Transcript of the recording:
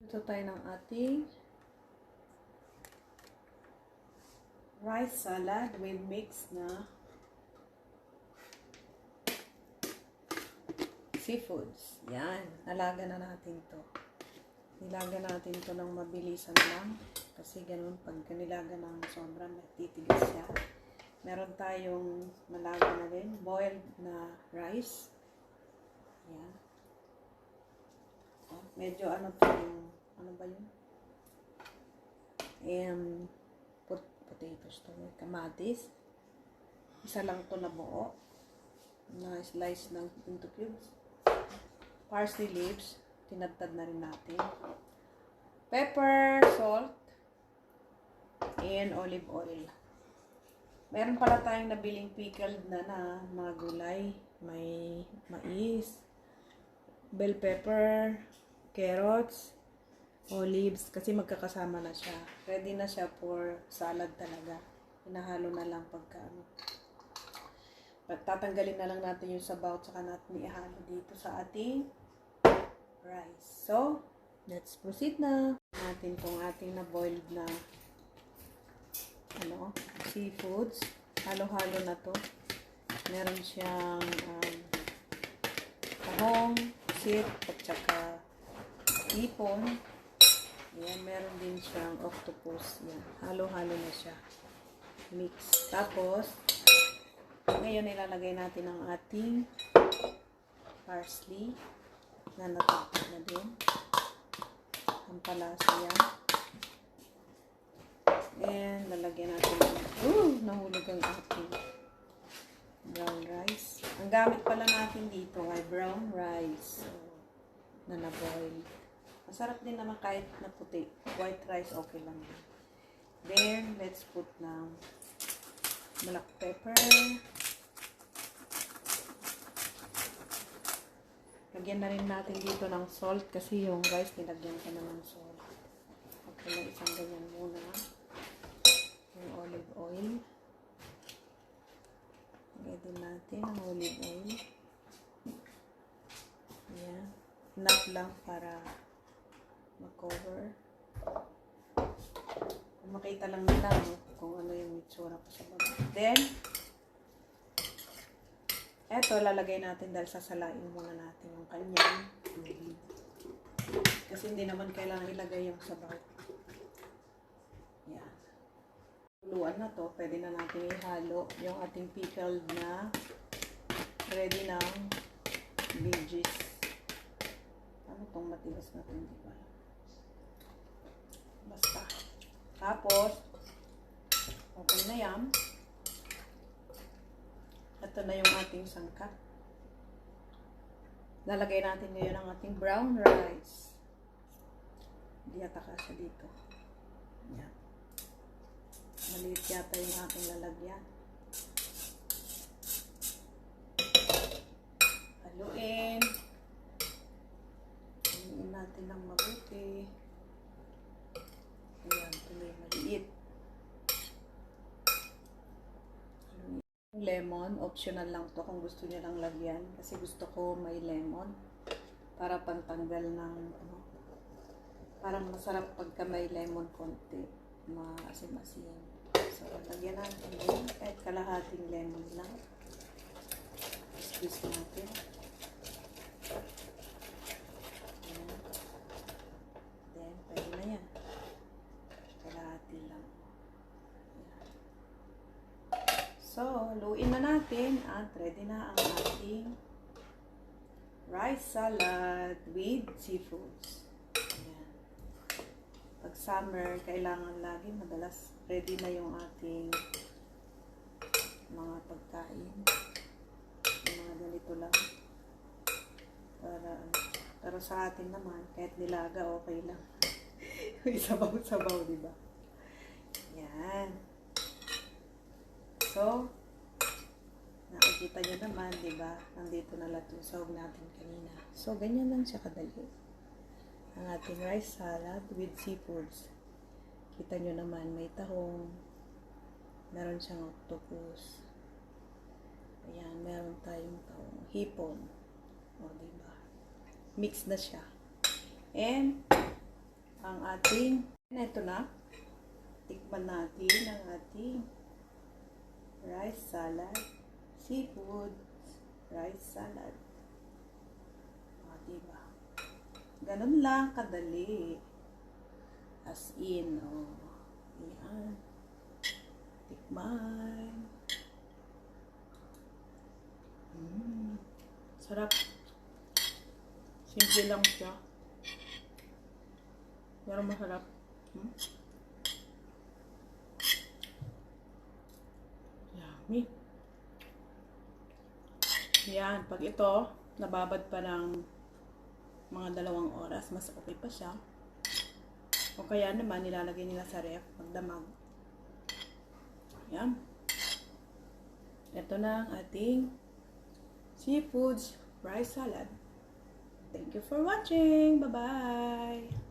Ito tayo ng ating rice salad with mix na seafoods. Yan. Nalaga na natin to. Nilaga natin to ng mabilisan lang. Kasi ganun, pag nilaga ng sobra, natitigas siya. Meron tayong malaga na rin. Boiled na rice. Yan. Oh, medyo ano to yung, ano ba yun? Potatoes to. Kamatis. Isa lang to na buo. Na slice ng into cubes. Parsley leaves. Tinadtad na rin natin. Pepper, salt, and olive oil. Meron pala tayong nabiling pickled na mga gulay. May mais, bell pepper, carrots, olives, kasi magkakasama na siya. Ready na siya for salad talaga. Hinahalo na lang pagka ano. Tatanggalin na lang natin yung sabaw at saka natin ihalo dito sa ating rice. So, let's proceed na. Natin tong ating na boiled na seafoods. Halo-halo na to. Meron siyang tahong, sit, at saka hipon. Ayan, meron din siyang octopus. Yan. Halo-halo na siya. Mix. Tapos, ngayon ilalagay natin ang ating parsley na natapos na din. Ang palasa yan. And lalagyan natin nahulog ang ating brown rice. Ang gamit pala natin dito ay brown rice na na-boil. Masarap din naman kahit na puti. White rice okay lang. Then let's put na black pepper. Lagyan na rin natin dito ng salt kasi yung rice nilagyan ko na ng salt. Okay na, isang ganyan muna. Yung olive oil. Lagyan din natin ang olive oil. Ayan. Enough lang para mag-cover. Makita lang nila kung ano yung itsura ko sa baba. Then, eto, lalagay natin dahil sasalain muna natin yung kanyang tubig. Kasi hindi naman kailangan ilagay yung sabaw. Yan. Tuluan na to. Pwede na natin ihalo yung ating pickled na ready ng veggies. Ano tong matigas na ito? Hindi ba? Basta. Tapos, okay na yan. Ito na yung ating sangkap. Lalagay natin ngayon ang ating brown rice. Hindi yata kasya dito. Yan. Maliit yata yung ating lalagyan. Haluin. Haluin natin ng mabuti. Ayan, tuloy maliit. Lemon, optional lang to kung gusto niyo lang lagyan. Kasi gusto ko may lemon. Para pantanggal ng parang masarap pagka may lemon konti. Maasim-asim. So, lagyan natin yun. Kahit kalahating lemon lang. Squeeze natin. Ayan. Then, pwede na yan. Kalahati lang. So, haluin na natin at ready na ang ating rice salad with seafoods. Ayan. Pag summer, kailangan lagi madalas ready na yung ating mga pagkain. Yung mga ganito lang. Para sa atin naman, kahit nilaga, okay lang. May sabaw-sabaw, diba? Yan. So, nakikita nyo naman, diba? Nandito na lahat yung sahog natin kanina. So, ganyan lang siya kadali. Ang ating rice salad with seafoods. Kita nyo naman, may tahong. Meron siyang octopus. Ayan, meron tayong tahong hipon. O, diba? Mix na siya. And, ang ating, ito na, tikman natin ang ating rice salad, seafood, rice salad. O, diba? Ganun lang kadali. As in, o. Ayan. Tikman. Sarap. Simple lang siya. Pero masarap. Yummy. Yan. Pag ito, nababad pa ng mga 2 oras, mas okay pa siya. O kaya naman, nilalagay nila sa ref, magdamag. Yan. Ito na ang ating seafoods rice salad. Thank you for watching. Bye-bye.